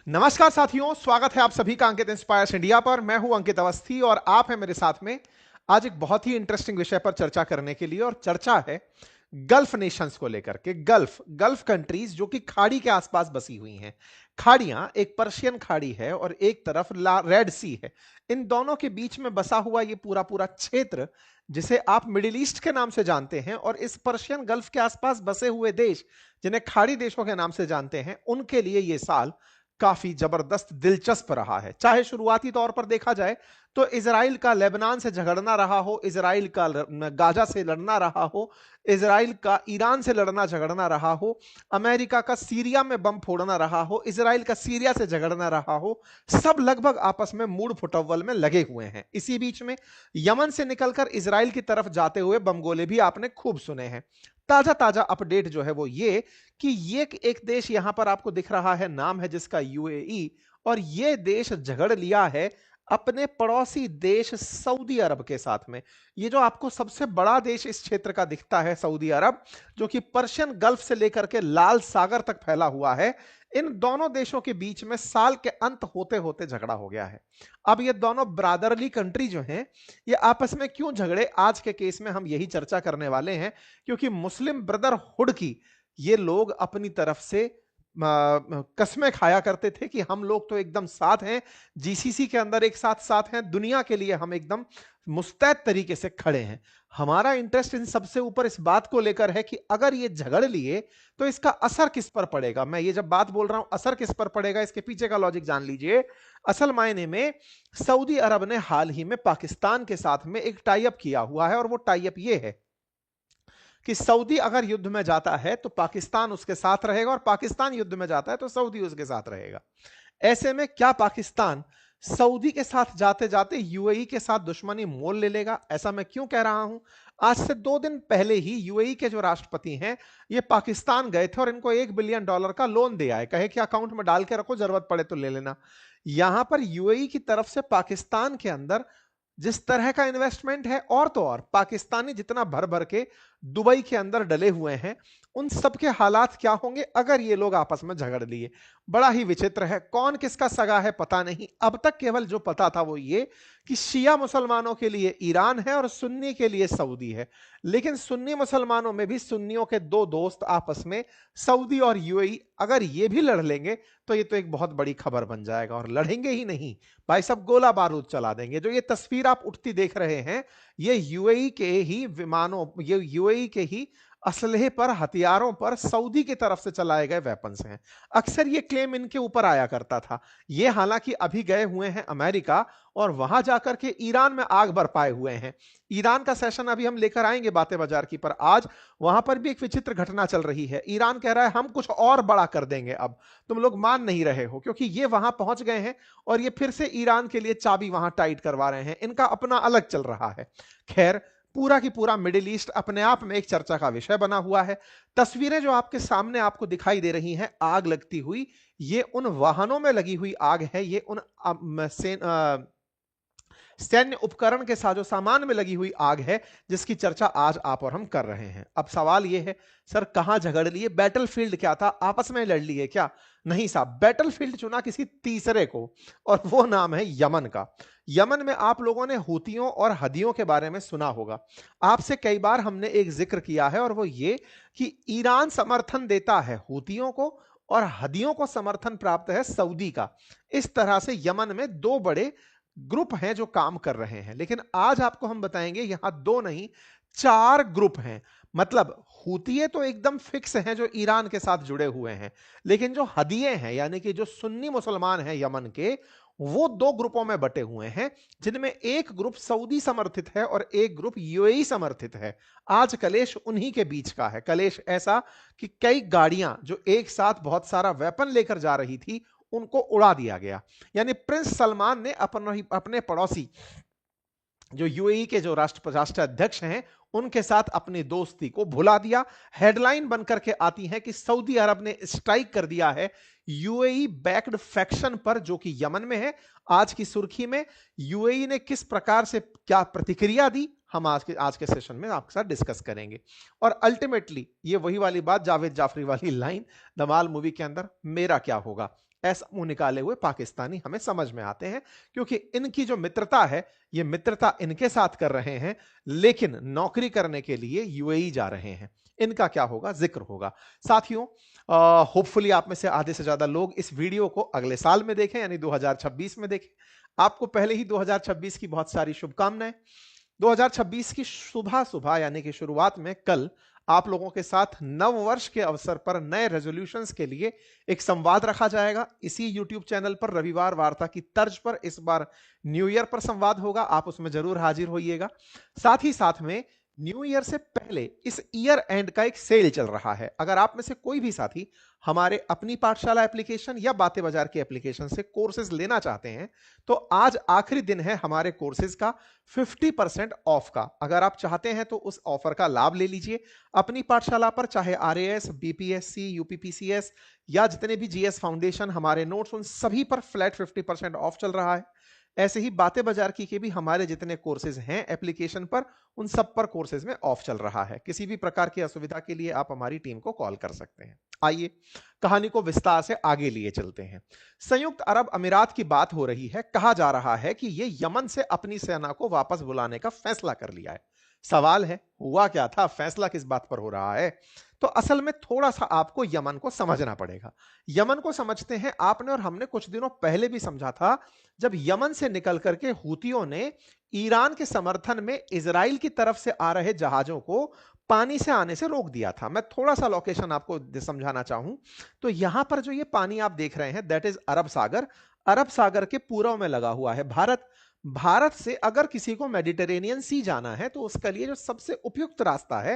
नमस्कार साथियों, स्वागत है आप सभी का अंकित इंस्पायर्स इंडिया पर। मैं हूं अंकित अवस्थी और आप हैं मेरे साथ में आज एक बहुत ही इंटरेस्टिंग विषय पर चर्चा करने के लिए। और चर्चा है गल्फ नेशंस को लेकर के। गल्फ गल्फ कंट्रीज जो कि खाड़ी के आसपास बसी हुई हैं। खाड़ियां, एक पर्शियन खाड़ी है और एक तरफ रेड सी है। इन दोनों के बीच में बसा हुआ ये पूरा पूरा क्षेत्र जिसे आप मिडिल ईस्ट के नाम से जानते हैं, और इस पर्शियन गल्फ के आसपास बसे हुए देश जिन्हें खाड़ी देशों के नाम से जानते हैं, उनके लिए ये साल काफी जबरदस्त दिलचस्प रहा है। चाहे शुरुआती तौर पर देखा जाए तो इजराइल का लेबनान से झगड़ना रहा हो, इजराइल का गाजा से लड़ना रहा हो, इजराइल का ईरान से लड़ना झगड़ना रहा हो, अमेरिका का सीरिया में बम फोड़ना रहा हो, इजराइल का सीरिया से झगड़ना रहा हो, सब लगभग आपस में मूड फुटव्वल में लगे हुए हैं। इसी बीच में यमन से निकलकर इजराइल की तरफ जाते हुए बमगोले भी आपने खूब सुने हैं। ताजा ताजा अपडेट जो है वो ये कि ये एक देश यहां पर आपको दिख रहा है, नाम है जिसका यूएई, और ये देश झगड़ लिया है अपने पड़ोसी देश सऊदी अरब के साथ में। ये जो आपको सबसे बड़ा देश इस क्षेत्र का दिखता है, सऊदी अरब, जो कि पर्शियन गल्फ से लेकर के लाल सागर तक फैला हुआ है, इन दोनों देशों के बीच में साल के अंत होते होते झगड़ा हो गया है। अब ये दोनों ब्रादरली कंट्री जो हैं, ये आपस में क्यों झगड़े, आज के केस में हम यही चर्चा करने वाले हैं। क्योंकि मुस्लिम ब्रदरहुड की ये लोग अपनी तरफ से कस्में खाया करते थे कि हम लोग तो एकदम साथ हैं, जीसीसी के अंदर एक साथ साथ हैं, दुनिया के लिए हम एकदम मुस्तैद तरीके से खड़े हैं। हमारा इंटरेस्ट इन सबसे ऊपर इस बात को लेकर है कि अगर ये झगड़ लिए तो इसका असर किस पर पड़ेगा। मैं ये जब बात बोल रहा हूं असर किस पर पड़ेगा, इसके पीछे का लॉजिक जान लीजिए। असल मायने में सऊदी अरब ने हाल ही में पाकिस्तान के साथ में एक टाई अप किया हुआ है, और वो टाई अप ये है कि सऊदी अगर युद्ध में जाता है तो पाकिस्तान उसके साथ रहेगा, और पाकिस्तान युद्ध में जाता है तो सऊदी उसके साथ रहेगा। ऐसे में क्या पाकिस्तान सऊदी के साथ जाते जाते यूएई के साथ दुश्मनी मोल ले लेगा? ऐसा मैं क्यों कह रहा हूं? आज से 2 दिन पहले ही यूएई के जो राष्ट्रपति हैं, ये पाकिस्तान गए थे और इनको $1 बिलियन का लोन दिया है। कहे कि अकाउंट में डाल के रखो, जरूरत पड़े तो ले लेना। यहां पर यूएई की तरफ से पाकिस्तान के अंदर जिस तरह का इन्वेस्टमेंट है, और तो और पाकिस्तानी जितना भर भर के दुबई के अंदर डले हुए हैं, उन सब के हालात क्या होंगे अगर ये लोग आपस में झगड़ लिए। बड़ा ही विचित्र है। कौन किसका सगा है पता नहीं। अब तक केवल जो पता था वो ये कि शिया मुसलमानों के लिए ईरान है और सुन्नी के लिए सऊदी है। लेकिन सुन्नी मुसलमानों में भी सुन्नियों के दो दोस्त आपस में, सऊदी और यूएई, अगर ये भी लड़ लेंगे तो ये तो एक बहुत बड़ी खबर बन जाएगा। और लड़ेंगे ही नहीं भाई, सब गोला बारूद चला देंगे। जो ये तस्वीर आप उठती देख रहे हैं, ये यूएई के ही विमानों, ये यूएई के ही असलहे पर, हथियारों पर सऊदी की तरफ से चलाए गए वेपन्स हैं। अक्सर ये क्लेम इनके ऊपर आया करता था। ये हालांकि अभी गए हुए हैं अमेरिका, और वहां जाकर के ईरान में आग बरपाए हुए हैं। ईरान का सेशन अभी हम लेकर आएंगे बातें बाजार की, पर आज वहां पर भी एक विचित्र घटना चल रही है। ईरान कह रहा है हम कुछ और बड़ा कर देंगे, अब तुम लोग मान नहीं रहे हो, क्योंकि ये वहां पहुंच गए हैं और ये फिर से ईरान के लिए चाबी वहां टाइट करवा रहे हैं। इनका अपना अलग चल रहा है। खैर, पूरा की पूरा मिडिल ईस्ट अपने आप में एक चर्चा का विषय बना हुआ है। तस्वीरें जो आपके सामने आपको दिखाई दे रही हैं आग लगती हुई, ये उन वाहनों में लगी हुई आग है, ये उन सैन्य उपकरण के साजो सामान में लगी हुई आग है जिसकी चर्चा आज आप और हम कर रहे हैं। अब सवाल यह है, सर कहां झगड़ लिए? बैटलफील्ड क्या था? आपस में लड़ लिए क्या? नहीं साहब, बैटलफील्ड चुना किसी तीसरे को, और वो नाम है यमन का। यमन में आप लोगों ने हूतियों और हदियों के बारे में सुना होगा। आपसे कई बार हमने एक जिक्र किया है, और वो ये कि ईरान समर्थन देता है हूतियों को और हदियों को समर्थन प्राप्त है सऊदी का। इस तरह से यमन में दो बड़े ग्रुप हैं जो काम कर रहे हैं। लेकिन आज आपको हम बताएंगे यहां दो नहीं, 4 ग्रुप हैं। मतलब हूतिये तो एकदम फिक्स हैं जो ईरान के साथ जुड़े हुए हैं, लेकिन जो हदिये हैं यानी कि जो सुन्नी मुसलमान हैं यमन के, वो 2 ग्रुपों में बटे हुए हैं, जिनमें एक ग्रुप सऊदी समर्थित है और एक ग्रुप यूएई समर्थित है। आज कलेश उन्हीं के बीच का है। कलेश ऐसा कि कई गाड़ियां जो एक साथ बहुत सारा वेपन लेकर जा रही थी, उनको उड़ा दिया गया। यानी प्रिंस सलमान ने अपने पड़ोसी जो यूएई के जो राष्ट्राध्यक्ष हैं, उनके साथ अपनी दोस्ती को भुला दिया। हेडलाइन बनकर के आती है कि सऊदी अरब ने स्ट्राइक कर दिया है यूएई बैक्ड फैक्शन पर, जो कि यमन में है। आज की सुर्खी में यूएई ने किस प्रकार से क्या प्रतिक्रिया दी, हम आज के सेशन में आपके साथ डिस्कस करेंगे। और अल्टीमेटली ये वही वाली बात, जावेद जाफरी वाली लाइन धमाल मूवी के अंदर, मेरा क्या होगा। ऐसा मुंह निकाले हुए पाकिस्तानी हमें समझ में आते हैं, क्योंकि इनकी जो मित्रता है ये मित्रता इनके साथ कर रहे हैं, लेकिन नौकरी करने के लिए यूएई जा रहे हैं। इनका क्या होगा, जिक्र होगा। साथियों, होपफुली आप में से आधे से ज्यादा लोग इस वीडियो को अगले साल में देखें, यानी 2026 में देखें। आपको पहले ही 2026 की बहुत सारी शुभकामनाएं। 2026 की सुबह सुबह यानी कि शुरुआत में कल आप लोगों के साथ नव वर्ष के अवसर पर नए रेजोल्यूशंस के लिए एक संवाद रखा जाएगा। इसी YouTube चैनल पर रविवार वार्ता की तर्ज पर इस बार न्यू ईयर पर संवाद होगा, आप उसमें जरूर हाजिर होइएगा। साथ ही साथ में न्यू ईयर से पहले इस ईयर एंड का एक सेल चल रहा है। अगर आप में से कोई भी साथी हमारे अपनी पाठशाला एप्लीकेशन या बातें बाजार के एप्लीकेशन से कोर्सेज लेना चाहते हैं, तो आज आखिरी दिन है हमारे कोर्सेज का 50% ऑफ का। अगर आप चाहते हैं तो उस ऑफर का लाभ ले लीजिए। अपनी पाठशाला पर चाहे आरएएस, बीपीएससी, यूपीपीसीएस या जितने भी जीएस फाउंडेशन हमारे नोट्स, उन सभी पर फ्लैट 50% ऑफ चल रहा है। ऐसे ही बातें बाजार की के भी हमारे जितने कोर्सेज हैं एप्लीकेशन पर, उन सब पर कोर्सेज में ऑफ चल रहा है। किसी भी प्रकार की असुविधा के लिए आप हमारी टीम को कॉल कर सकते हैं। आइए कहानी को विस्तार से आगे लिए चलते हैं। संयुक्त अरब अमीरात की बात हो रही है। कहा जा रहा है कि ये यमन से अपनी सेना को वापस बुलाने का फैसला कर लिया है। सवाल है, हुआ क्या था, फैसला किस बात पर हो रहा है? तो असल में थोड़ा सा आपको यमन को समझना पड़ेगा। यमन को समझते हैं आपने और हमने कुछ दिनों पहले भी समझा था, जब यमन से निकल करके हूतियों ने ईरान के समर्थन में इजराइल की तरफ से आ रहे जहाजों को पानी से आने से रोक दिया था। मैं थोड़ा सा लोकेशन आपको समझाना चाहूं तो यहां पर जो ये पानी आप देख रहे हैं, दैट इज अरब सागर। अरब सागर के पूर्व में लगा हुआ है भारत। भारत से अगर किसी को मेडिटेरेनियन सी जाना है तो उसके लिए जो सबसे उपयुक्त रास्ता है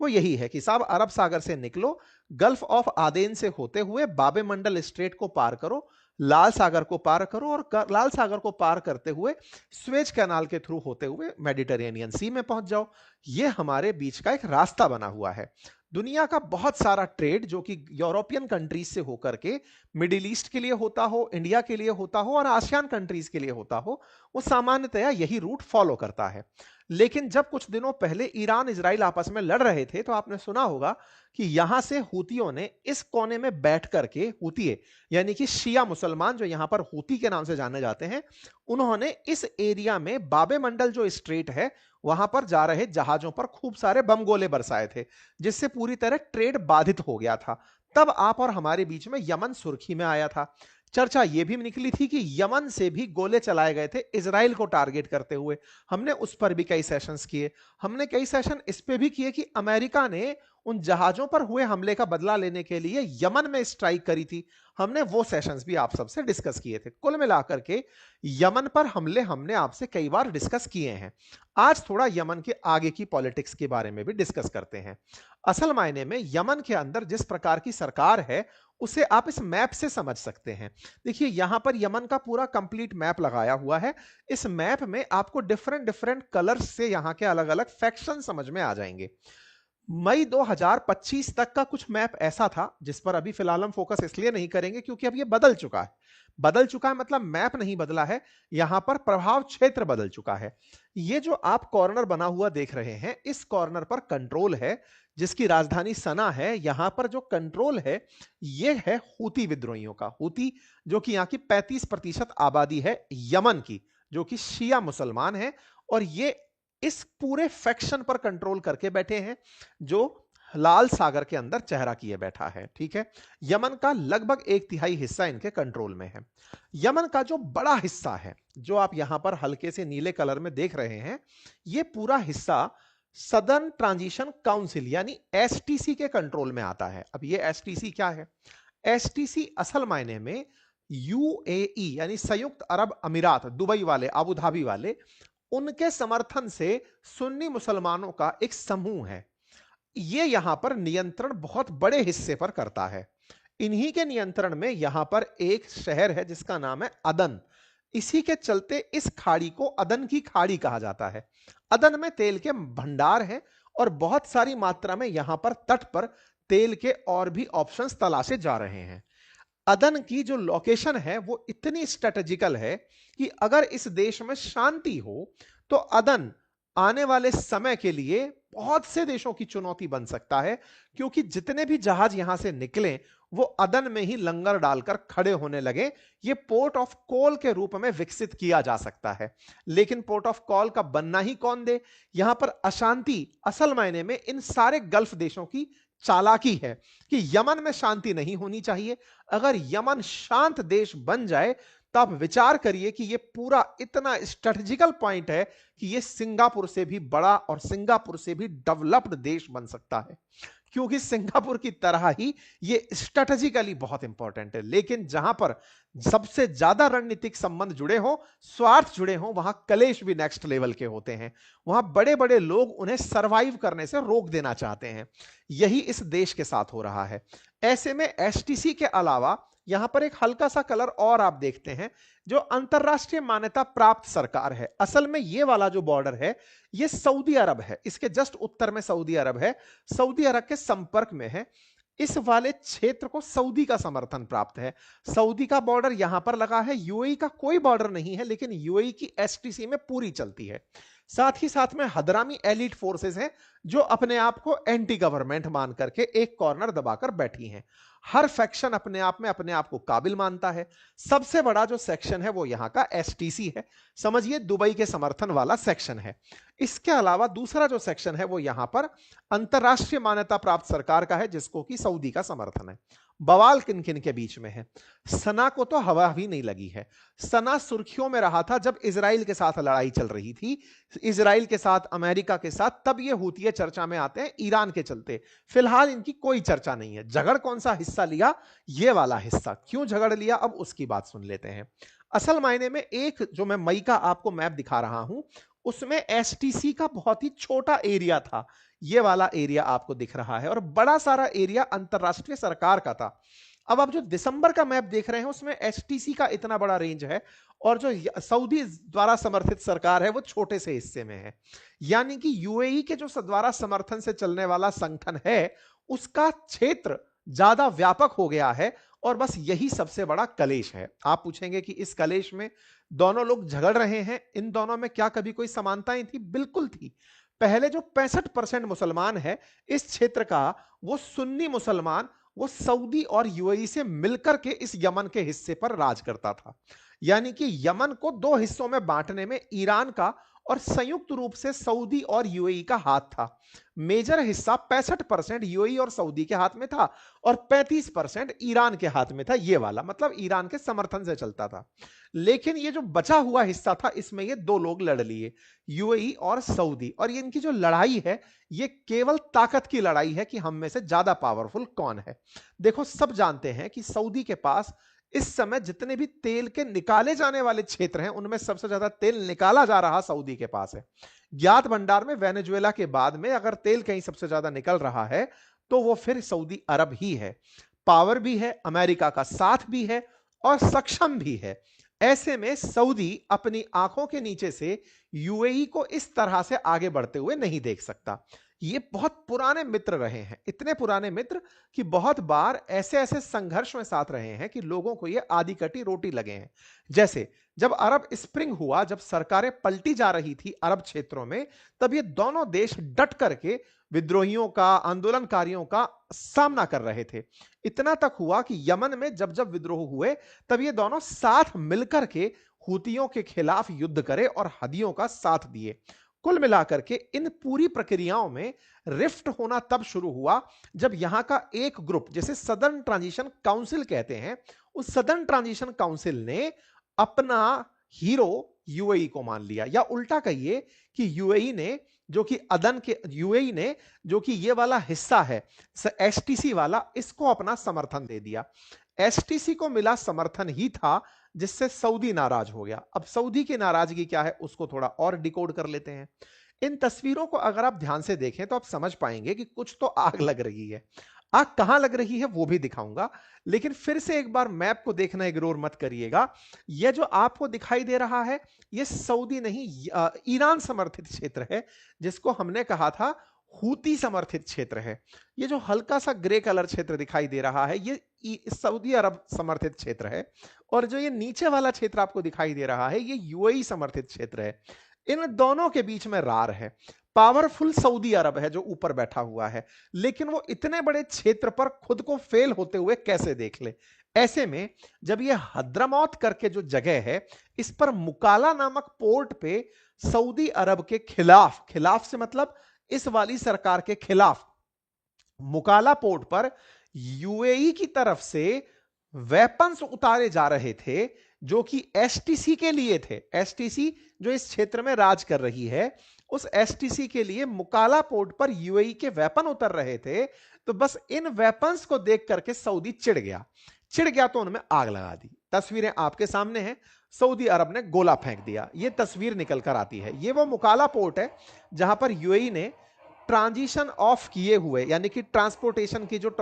वो यही है कि साहब अरब सागर से निकलो, गल्फ ऑफ आदेन से होते हुए बाबे मंडल स्ट्रेट को पार करो, लाल सागर को पार करो और लाल सागर को पार करते हुए स्वेज कैनाल के थ्रू होते हुए मेडिटेरेनियन सी में पहुंच जाओ। ये हमारे बीच का एक रास्ता बना हुआ है। दुनिया का बहुत सारा ट्रेड जो कि यूरोपियन कंट्रीज से होकर के मिडिल ईस्ट के लिए होता हो, इंडिया के लिए होता हो और आसियान कंट्रीज के लिए होता हो, वो सामान्यतया यही रूट फॉलो करता है। लेकिन जब कुछ दिनों पहले ईरान इजराइल आपस में लड़ रहे थे तो आपने सुना होगा कि यहां से हूतियों ने इस कोने में बैठ करके, हूतिये यानी कि शिया मुसलमान जो यहां पर हूती के नाम से जाने जाते हैं, उन्होंने इस एरिया में बाबे मंडल जो स्ट्रेट है वहां पर जा रहे जहाजों पर खूब सारे बम गोले बरसाए थे, जिससे पूरी तरह ट्रेड बाधित हो गया था। तब आप और हमारे बीच में यमन सुर्खी में आया था। चर्चा यह भी निकली थी कि यमन से भी गोले चलाए गए थे इजराइल को टारगेट करते हुए। हमने उस पर भी कई सेशंस किए। हमने कई सेशन इस पे भी किए कि अमेरिका ने उन जहाजों पर हुए हमले का बदला लेने के लिए यमन में स्ट्राइक करी थी। हमने वो सेशंस भी आप सबसे डिस्कस किए थे। कुल मिलाकर के यमन पर हमले हमने आपसे कई बार डिस्कस किए हैं। आज थोड़ा यमन के आगे की पॉलिटिक्स के बारे में भी डिस्कस करते हैं। असल मायने में यमन के अंदर जिस प्रकार की सरकार है उसे आप इस मैप से समझ सकते हैं। देखिए यहां पर यमन का पूरा कंप्लीट मैप लगाया हुआ है। इस मैप में आपको डिफरेंट डिफरेंट कलर्स से यहां के अलग अलग फैक्शन समझ में आ जाएंगे। मई 2025 तक का कुछ मैप ऐसा था जिस पर अभी फिलहाल हम फोकस इसलिए नहीं करेंगे क्योंकि अब ये बदल चुका है। बदल चुका है मतलब मैप नहीं बदला है, यहां पर प्रभाव क्षेत्र बदल चुका है। ये जो आप कॉर्नर बना हुआ देख रहे हैं, इस कॉर्नर पर कंट्रोल है जिसकी राजधानी सना है। यहां पर जो कंट्रोल है ये है हूती विद्रोहियों का। हूती जो कि यहां की 35% आबादी है यमन की, जो कि शिया मुसलमान है, और ये इस पूरे फैक्शन पर कंट्रोल करके बैठे हैं जो लाल सागर के अंदर चेहरा किए बैठा है। ठीक है, यमन का लगभग 1/3 हिस्सा इनके कंट्रोल में है। यमन का जो बड़ा हिस्सा है जो आप यहां पर हल्के से नीले कलर में देख रहे हैं, ये पूरा हिस्सा सदर्न ट्रांजिशन काउंसिल यानी एसटीसी के कंट्रोल में आता है। अब ये एसटीसी क्या है? एसटीसी असल मायने में यूएई यानी संयुक्त अरब अमीरात, दुबई वाले, अबू धाबी वाले, उनके समर्थन से सुन्नी मुसलमानों का एक समूह है। ये यहां पर नियंत्रण बहुत बड़े हिस्से पर करता है। इन्हीं के नियंत्रण में यहां पर एक शहर है जिसका नाम है अदन। इसी के चलते इस खाड़ी को अदन की खाड़ी कहा जाता है। अदन में तेल के भंडार हैं और बहुत सारी मात्रा में यहां पर तट पर तेल के और भी ऑप्शंस तलाशे जा रहे हैं। अदन की जो लोकेशन है वो इतनी स्ट्रेटेजिकल है कि अगर इस देश में शांति हो तो अदन आने वाले समय के लिए बहुत से देशों की चुनौती बन सकता है, क्योंकि जितने भी जहाज यहां से निकले वो अदन में ही लंगर डालकर खड़े होने लगे। ये पोर्ट ऑफ कॉल के रूप में विकसित किया जा सकता है, लेकिन पोर्ट ऑफ कॉल का बनना ही कौन दे? यहां पर अशांति असल मायने में इन सारे गल्फ देशों की चालाकी है कि यमन में शांति नहीं होनी चाहिए। अगर यमन शांत देश बन जाए तो आप विचार करिए कि यह पूरा इतना स्ट्रेटेजिकल पॉइंट है कि यह सिंगापुर से भी बड़ा और सिंगापुर से भी डेवलप्ड देश बन सकता है, क्योंकि सिंगापुर की तरह ही ये स्ट्रेटेजिकली बहुत इंपॉर्टेंट है। लेकिन जहां पर सबसे ज्यादा रणनीतिक संबंध जुड़े हो, स्वार्थ जुड़े हो, वहां कलेश भी नेक्स्ट लेवल के होते हैं। वहां बड़े बड़े लोग उन्हें सरवाइव करने से रोक देना चाहते हैं। यही इस देश के साथ हो रहा है। ऐसे में एसटीसी के अलावा यहां पर एक हल्का सा कलर और आप देखते हैं, जो अंतरराष्ट्रीय मान्यता प्राप्त सरकार है। असल में ये वाला जो बॉर्डर है ये सऊदी अरब है, इसके जस्ट उत्तर में सऊदी अरब है, सऊदी अरब के संपर्क में है। इस वाले क्षेत्र को सऊदी का समर्थन प्राप्त है। सऊदी का बॉर्डर यहां पर लगा है, यूएई का कोई बॉर्डर नहीं है, लेकिन यूएई की एसटीसी में पूरी चलती है। साथ ही साथ में हदरामी एलिट फोर्सेस हैं जो अपने आप को एंटी गवर्नमेंट मान करके एक कॉर्नर दबाकर बैठी हैं। हर फैक्शन अपने आप को काबिल मानता है। सबसे बड़ा जो सेक्शन है वो यहां का एसटीसी है, समझिए दुबई के समर्थन वाला सेक्शन है। इसके अलावा दूसरा जो सेक्शन है वो यहां पर अंतरराष्ट्रीय मान्यता प्राप्त सरकार का है, जिसको कि सऊदी का समर्थन है। बवाल किन किन के बीच में है? सना को तो हवा भी नहीं लगी है। सना सुर्खियों में रहा था जब इजराइल के साथ लड़ाई चल रही थी, इजराइल के साथ, अमेरिका के साथ, तब ये हूतिये चर्चा में आते हैं ईरान के चलते। फिलहाल इनकी कोई चर्चा नहीं है। झगड़ कौन सा हिस्सा लिया? ये वाला हिस्सा। क्यों झगड़ लिया, अब उसकी बात सुन लेते हैं। असल मायने में एक जो मैं मई का आपको मैप दिखा रहा हूं, उसमें एसटीसी का बहुत ही छोटा एरिया था। ये वाला एरिया आपको दिख रहा है, और बड़ा सारा एरिया अंतरराष्ट्रीय सरकार का था। अब आप जो दिसंबर का मैप देख रहे हैं उसमें एसटीसी का इतना बड़ा रेंज है, और जो सऊदी द्वारा समर्थित सरकार है वो छोटे से हिस्से में है। यानी कि यूएई के जो द्वारा समर्थन से चलने वाला संगठन है उसका क्षेत्र ज्यादा व्यापक हो गया है, और बस यही सबसे बड़ा कलेश है। आप पूछेंगे कि इस कलेश में दोनों लोग झगड़ रहे हैं, इन दोनों में क्या कभी कोई समानताएं थी? बिल्कुल थी। पहले जो 65% मुसलमान है इस क्षेत्र का, वो सुन्नी मुसलमान, वो सऊदी और यूएई से मिलकर के इस यमन के हिस्से पर राज करता था। यानी कि यमन को दो हिस्सों में बांटने में ईरान का और संयुक्त रूप से सऊदी और यूएई का हाथ था। मेजर हिस्सा 65% यूएई और सऊदी के हाथ में था, और 35% ईरान के हाथ में था। ये वाला मतलब ईरान के समर्थन से चलता था। लेकिन ये जो बचा हुआ हिस्सा था, इसमें ये दो लोग लड़ लिए, यूएई और सऊदी। और ये इनकी जो लड़ाई है ये केवल ताकत की लड़ाई है कि हम में से ज्यादा पावरफुल कौन है। देखो, सब जानते हैं कि सऊदी के पास इस समय जितने भी तेल के निकाले जाने वाले क्षेत्र हैं उनमें सबसे ज्यादा तेल निकाला जा रहा सऊदी के पास है। ज्ञात भंडार में वेनेजुएला के बाद में अगर तेल कहीं सबसे ज्यादा निकल रहा है तो वो फिर सऊदी अरब ही है। पावर भी है, अमेरिका का साथ भी है, और सक्षम भी है। ऐसे में सऊदी अपनी आंखों के नीचे से यूएई को इस तरह से आगे बढ़ते हुए नहीं देख सकता। ये बहुत पुराने मित्र रहे हैं, इतने पुराने मित्र कि बहुत बार ऐसे ऐसे संघर्ष में साथ रहे हैं कि लोगों को ये आधी कटी रोटी लगे हैं। जैसे जब अरब स्प्रिंग हुआ, जब सरकारें पलटी जा रही थी अरब क्षेत्रों में, तब ये दोनों देश डट करके विद्रोहियों का, आंदोलनकारियों का सामना कर रहे थे। इतना तक हुआ कि यमन में जब जब विद्रोह हुए तब ये दोनों साथ मिलकर के हूतियों के खिलाफ युद्ध करे और हदियों का साथ दिए। कुल मिलाकर के इन पूरी प्रक्रियाओं में रिफ्ट होना तब शुरू हुआ जब यहां का एक ग्रुप, जिसे सदर्न ट्रांजिशन काउंसिल कहते हैं, उस सदर्न ट्रांजिशन काउंसिल ने अपना हीरो यूएई को मान लिया। या उल्टा कहिए कि यूएई ने जो कि ये वाला हिस्सा है एसटीसी वाला, इसको अपना समर्थन दे दिया। एसटीसी को मिला समर्थन ही था जिससे सऊदी नाराज हो गया। अब सऊदी की नाराजगी क्या है उसको थोड़ा और डिकोड कर लेते हैं। इन तस्वीरों को अगर आप ध्यान से देखें तो आप समझ पाएंगे कि कुछ तो आग लग रही है। आग कहां लग रही है वो भी दिखाऊंगा, लेकिन फिर से एक बार मैप को देखना इग्नोर मत करिएगा। यह जो आपको दिखाई दे रहा है यह सऊदी नहीं, ईरान समर्थित क्षेत्र है, जिसको हमने कहा था हूती समर्थित क्षेत्र है। ये जो हल्का सा ग्रे कलर क्षेत्र दिखाई दे रहा है ये सऊदी अरब समर्थित क्षेत्र है, और जो ये नीचे वाला क्षेत्र आपको दिखाई दे रहा है ये यूएई समर्थित क्षेत्र है। इन दोनों के बीच में रार है। पावरफुल सऊदी अरब है जो ऊपर बैठा हुआ है, लेकिन वो इतने बड़े क्षेत्र पर खुद को फेल होते हुए कैसे देख ले। ऐसे में जब ये हद्रमौत करके जो जगह है, इस पर मुकाला नामक पोर्ट पे सऊदी अरब के खिलाफ, खिलाफ से मतलब इस वाली सरकार के खिलाफ, मुकाला पोर्ट पर यूएई की तरफ से वेपन्स उतारे जा रहे थे जो कि एसटीसी के लिए थे। एसटीसी जो इस क्षेत्र में राज कर रही है, उस एसटीसी के लिए मुकाला पोर्ट पर यूएई के वेपन उतर रहे थे। तो बस इन वेपन्स को देख करके सऊदी चिढ़ गया तो उनमें आग लगा दी। तस्वीरें आपके सामने हैं, सऊदी अरब ने गोला फेंक दिया, यह तस्वीर निकल कर आती है। यह वो मुकाला पोर्ट है जहां पर यूएई ने ट्रांजिशन ऑफ किए हुए, यानी कि ट्रांसपोर्टेशन की जो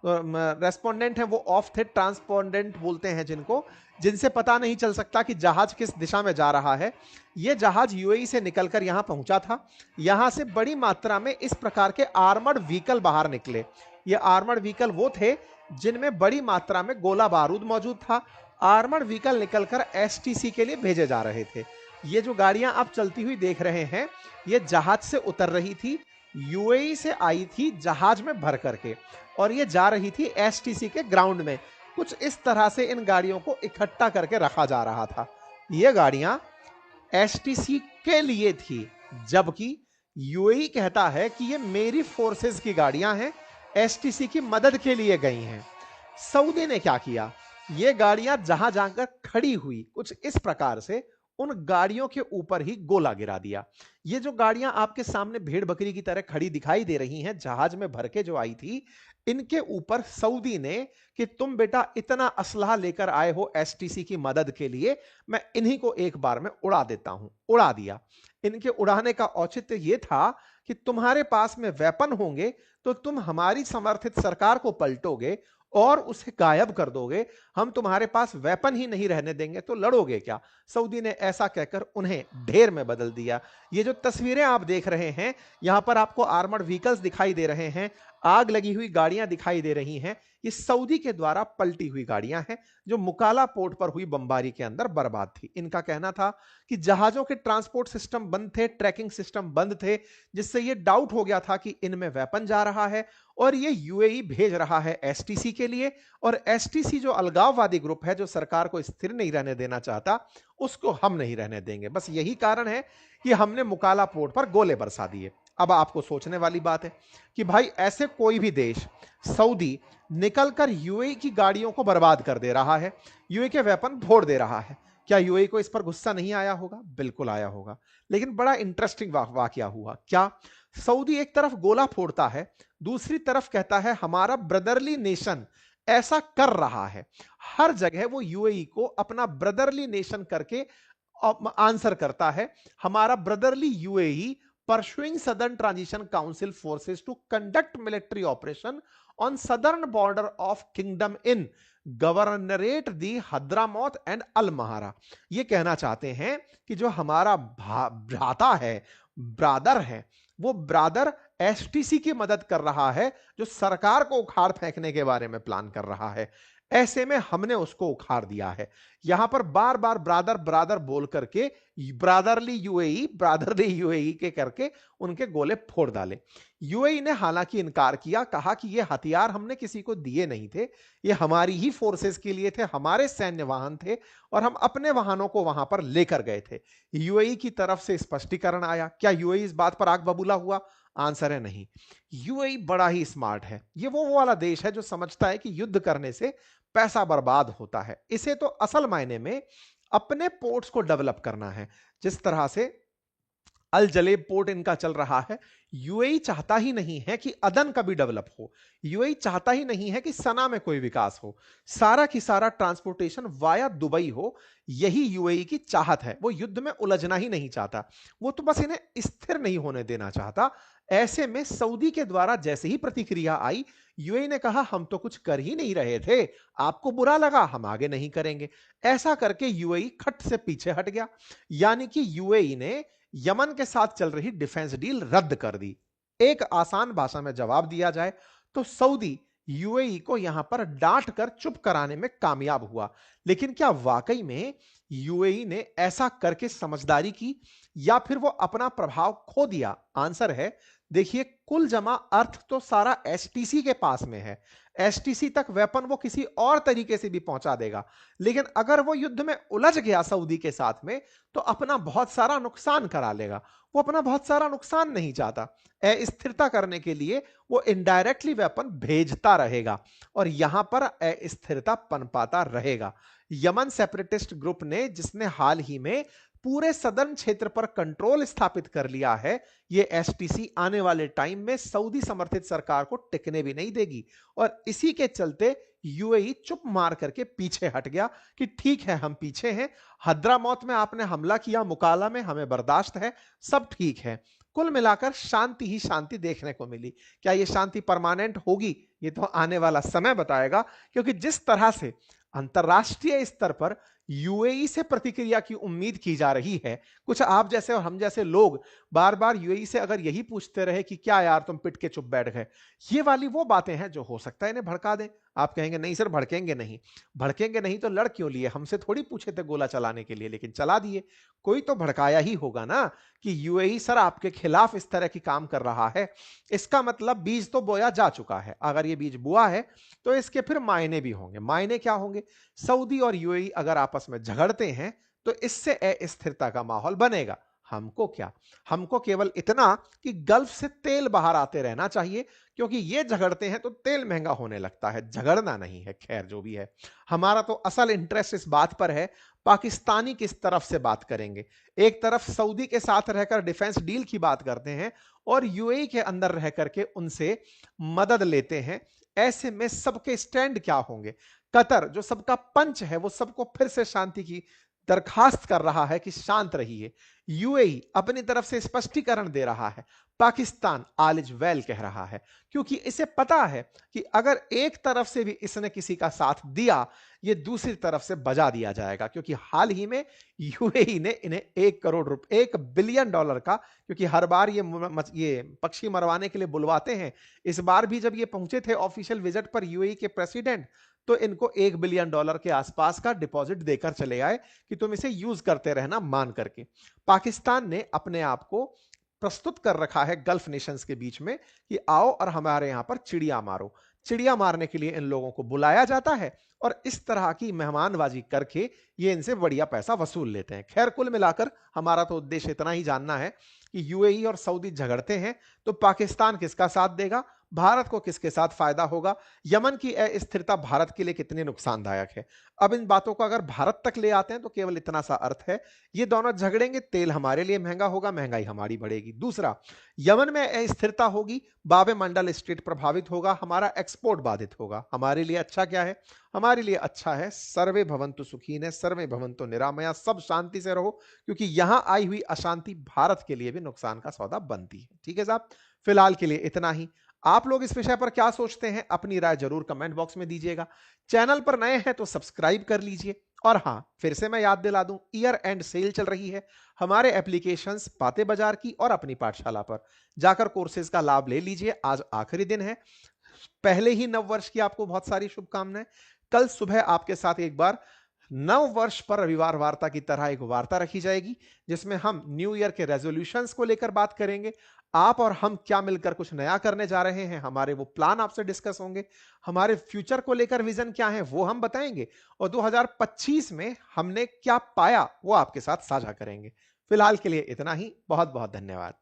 रेस्पोंडेंट हैं वो ऑफ थे, ट्रांसपोंडेंट बोलते हैं जिनको, जिनसे पता नहीं चल सकता कि जहाज किस दिशा में जा रहा है। यह जहाज यूएई से निकलकर यहां पहुंचा था। यहां से बड़ी मात्रा में इस प्रकार के आर्मर्ड व्हीकल बाहर निकले। ये आर्मर्ड व्हीकल वो थे जिनमें बड़ी मात्रा में गोला बारूद मौजूद था। आर्मर्ड व्हीकल निकलकर एसटीसी के लिए भेजे जा रहे थे। ये जो गाड़ियां आप चलती हुई देख रहे हैं, ये जहाज से उतर रही थी, यूएई से आई थी जहाज में भर करके, और ये जा रही थी एसटीसी के ग्राउंड में। कुछ इस तरह से इन गाड़ियों को इकट्ठा करके रखा जा रहा था। ये गाड़ियां एसटीसी के लिए थी, जबकि यूएई कहता है कि ये मेरी फोर्सेस की गाड़ियां हैं, एसटीसी की मदद के लिए गई हैं। सऊदी ने क्या किया, ये गाड़ियां जहां जाकर खड़ी हुई, कुछ इस प्रकार से उन गाड़ियों के ऊपर ही गोला गिरा दिया। ये जो गाड़ियां आपके सामने भेड़ बकरी की तरह खड़ी दिखाई दे रही हैं, जहाज में भर के जो आई थी, इनके ऊपर सऊदी ने कि तुम बेटा इतना असलहा लेकर आए हो एसटीसी की मदद के लिए, मैं इन्हीं को एक बार में उड़ा देता हूं। उड़ा दिया। इनके उड़ाने का औचित्य यह था कि तुम्हारे पास में वेपन होंगे तो तुम हमारी समर्थित सरकार को पलटोगे और उसे गायब कर दोगे, हम तुम्हारे पास वेपन ही नहीं रहने देंगे तो लड़ोगे क्या। सऊदी ने ऐसा कहकर उन्हें ढेर में बदल दिया। ये जो तस्वीरें आप देख रहे हैं, यहां पर आपको आर्मर्ड व्हीकल्स दिखाई दे रहे हैं, आग लगी हुई गाड़ियां दिखाई दे रही हैं, ये सऊदी के द्वारा पलटी हुई गाड़ियां हैं जो मुकाला पोर्ट पर हुई बमबारी के अंदर बर्बाद थी। इनका कहना था कि जहाजों के ट्रांसपोर्ट सिस्टम बंद थे, ट्रैकिंग सिस्टम बंद थे, जिससे यह डाउट हो गया था कि इनमें वेपन जा रहा है और ये यूएई भेज रहा है एसटीसी के लिए, और एसटीसी जो अलगाववादी ग्रुप है जो सरकार को स्थिर नहीं रहने देना चाहता, उसको हम नहीं रहने देंगे। बस यही कारण है कि हमने मुकाला पोर्ट पर गोले बरसा दिए। अब आपको सोचने वाली बात है कि भाई ऐसे कोई भी देश, सऊदी निकलकर यूएई की गाड़ियों को बर्बाद कर दे रहा है, यूएई के वेपन फोड़ दे रहा है, क्या यूएई को इस पर गुस्सा नहीं आया होगा? बिल्कुल आया होगा। लेकिन बड़ा इंटरेस्टिंग वाकया हुआ। क्या? सऊदी एक तरफ गोला फोड़ता है, दूसरी तरफ कहता है हमारा ब्रदरली नेशन ऐसा कर रहा है। हर जगह वो यूएई को अपना ब्रदरली नेशन करके आंसर करता है। हमारा brotherly UAE pursuing Southern Transition Council forces to conduct military operation on southern border of Kingdom in Governorate the Hadramaut and Al Mahara। ये कहना चाहते हैं कि जो हमारा भ्राता है, ब्रादर है, वो ब्रादर एसटीसी की मदद कर रहा है जो सरकार को उखाड़ फेंकने के बारे में प्लान कर रहा है। ऐसे में हमने उसको उखाड़ दिया है। यहां पर बार बार ब्रादर ब्रादर बोल करके ब्रादरली यूएई के करके उनके गोले फोड़ डाले। यूएई ने हालांकि इनकार किया, कहा कि ये हथियार हमने किसी को दिए नहीं थे, ये हमारी ही फोर्सेस के लिए थे, हमारे सैन्य वाहन थे और हम अपने वाहनों को वहां पर लेकर गए थे। यूएई की तरफ से स्पष्टीकरण आया। क्या यूएई इस बात पर आग बबूला हुआ? आंसर है नहीं। यूएई बड़ा ही स्मार्ट है। ये वो वाला देश है जो समझता है कि युद्ध करने से पैसा बर्बाद होता है। इसे तो असल मायने में अपने पोर्ट्स को डेवलप करना है। जिस तरह से अल जलेब पोर्ट इनका चल रहा है, यूएई चाहता ही नहीं है कि अदन का भी डेवलप हो, यूएई चाहता ही नहीं है कि सना में कोई विकास हो, सारा की सारा ट्रांसपोर्टेशन वाया दुबई हो। यही यूएई की चाहत है। वो युद्ध में उलझना ही नहीं चाहता, वो तो बस इन्हें स्थिर नहीं होने देना चाहता। ऐसे में सऊदी के द्वारा जैसे ही प्रतिक्रिया आई, यूएई ने कहा हम तो कुछ कर ही नहीं रहे थे, आपको बुरा लगा, हम आगे नहीं करेंगे। ऐसा करके यूएई खट से पीछे हट गया। यानी कि यूएई ने यमन के साथ चल रही डिफेंस डील रद्द कर दी। एक आसान भाषा में जवाब दिया जाए तो सऊदी यूएई को यहां पर डांट कर चुप कराने में कामयाब हुआ। लेकिन क्या वाकई में यूएई ने ऐसा करके समझदारी की या फिर वो अपना प्रभाव खो दिया? आंसर है, देखिए, कुल जमा अर्थ तो सारा एसटीसी के पास में है। एसटीसी तक वेपन वो किसी और तरीके से भी पहुंचा देगा, लेकिन अगर वो युद्ध में उलझ गया सऊदी के साथ में तो अपना बहुत सारा नुकसान करा लेगा। वो अपना बहुत सारा नुकसान नहीं चाहता। अस्थिरता करने के लिए वो इनडायरेक्टली वेपन भेजता रहेगा और यहां पर अस्थिरता पनपाता रहेगा। यमन सेपरेटिस्ट ग्रुप ने, जिसने हाल ही में पूरे सदर्न क्षेत्र पर कंट्रोल स्थापित कर लिया है, ये एसटीसी आने वाले टाइम में सऊदी समर्थित सरकार को टिकने भी नहीं देगी। और इसी के चलते यूएई चुप मार करके पीछे हट गया कि ठीक है, हम पीछे हैं, हद्रामौत में आपने हमला किया, मुकाला में हमें बर्दाश्त है, सब ठीक है। कुल मिलाकर शांति ही शांति देखने को मिली। क्या यह शांति परमानेंट होगी? ये तो आने वाला समय बताएगा, क्योंकि जिस तरह से अंतरराष्ट्रीय स्तर पर यूएई से प्रतिक्रिया की उम्मीद की जा रही है, कुछ आप जैसे और हम जैसे लोग बार बार यूएई से अगर यही पूछते रहे कि क्या यार तुम पिट के चुप बैठ गए, ये वाली वो बातें हैं जो हो सकता है इन्हें भड़का दें। आप कहेंगे नहीं सर, भड़केंगे नहीं। भड़केंगे नहीं तो लड़ क्यों लिए? हमसे थोड़ी पूछे थे गोला चलाने के लिए, लेकिन चला दिए। कोई तो भड़काया ही होगा ना कि यूएई सर आपके खिलाफ इस तरह की काम कर रहा है। इसका मतलब बीज तो बोया जा चुका है। अगर ये बीज बुआ है तो इसके फिर मायने भी होंगे। मायने क्या होंगे? सऊदी और यूएई अगर आपस में झगड़ते हैं तो इससे अस्थिरता का माहौल बनेगा। हमको क्या, हमको केवल इतना कि गल्फ से तेल बाहर आते रहना चाहिए, क्योंकि ये झगड़ते हैं तो तेल महंगा होने लगता है, झगड़ना नहीं है। खैर जो भी है, हमारा तो असल इंटरेस्ट इस बात पर है पाकिस्तानी किस तरफ से बात करेंगे। एक तरफ सऊदी के साथ रहकर डिफेंस डील की बात करते हैं और यूएई के अंदर रह करके उनसे मदद लेते हैं। ऐसे में सबके स्टैंड क्या होंगे? कतर जो सबका पंच है, वो सबको फिर से शांति की दरखास्त कर रहा है कि शांत रहिए। यूएई अपनी तरफ से स्पष्टीकरण दे रहा है। पाकिस्तान ऑल इज वेल कह रहा है, क्योंकि इसे पता है कि अगर एक तरफ से भी इसने किसी का साथ दिया, ये दूसरी तरफ से बजा दिया जाएगा। क्योंकि हाल ही में यूएई ने इन्हें $1 बिलियन का, क्योंकि हर बार ये पक्षी मरवाने के लिए बुलवाते हैं, इस बार भी जब ये पहुंचे थे ऑफिशियल विजिट पर यूएई के प्रेसिडेंट, तो इनको $1 बिलियन के आसपास का डिपॉजिट देकर चले आए कि तुम इसे यूज करते रहना मान करके। पाकिस्तान ने अपने आप को प्रस्तुत कर रखा है गल्फ नेशंस के बीच में कि आओ और हमारे यहां पर चिड़िया मारो। चिड़िया मारने के लिए इन लोगों को बुलाया जाता है और इस तरह की मेहमानबाजी करके ये इनसे बढ़िया पैसा वसूल लेते हैं। खैर कुल मिलाकर हमारा तो उद्देश्य इतना ही जानना है कि यूएई और सऊदी झगड़ते हैं तो पाकिस्तान किसका साथ देगा, भारत को किसके साथ फायदा होगा, यमन की अस्थिरता भारत के लिए कितनी नुकसानदायक है। अब इन बातों को अगर भारत तक ले आते हैं तो केवल इतना सा अर्थ है, ये दोनों झगड़ेंगे, तेल हमारे लिए महंगा होगा, महंगाई हमारी बढ़ेगी। दूसरा, यमन में अस्थिरता होगी, बाबे मंडल स्टेट प्रभावित होगा, हमारा एक्सपोर्ट बाधित होगा। हमारे लिए अच्छा क्या है? हमारे लिए अच्छा है सर्वे भवन्तु सुखीन, सर्वे भवन्तु निरामया, सब शांति से रहो, क्योंकि यहां आई हुई अशांति भारत के लिए भी नुकसान का सौदा बनती है। ठीक है साहब, फिलहाल के लिए इतना ही। आप लोग इस विषय पर क्या सोचते हैं? अपनी राय जरूर कमेंट बॉक्स में दीजिएगा। चैनल पर नए हैं तो सब्सक्राइब कर लीजिए। और हां, फिर से मैं याद दिला दूं, ईयर एंड सेल चल रही है हमारे एप्लीकेशंस बातें बाजार की और अपनी पाठशाला पर। जाकर कोर्सेज का लाभ ले लीजिए। आज आखिरी दिन है, पहले ही नव वर्ष की आपको बहुत सारी शुभकामनाएं। कल सुबह आपके साथ एक बार नव वर्ष पर रविवार वार्ता की तरह एक वार्ता रखी जाएगी, जिसमें हम न्यू ईयर के रेजोल्यूशंस को लेकर बात करेंगे। आप और हम क्या मिलकर कुछ नया करने जा रहे हैं, हमारे वो प्लान आपसे डिस्कस होंगे। हमारे फ्यूचर को लेकर विजन क्या है वो हम बताएंगे, और 2025 में हमने क्या पाया वो आपके साथ साझा करेंगे। फिलहाल के लिए इतना ही। बहुत बहुत धन्यवाद।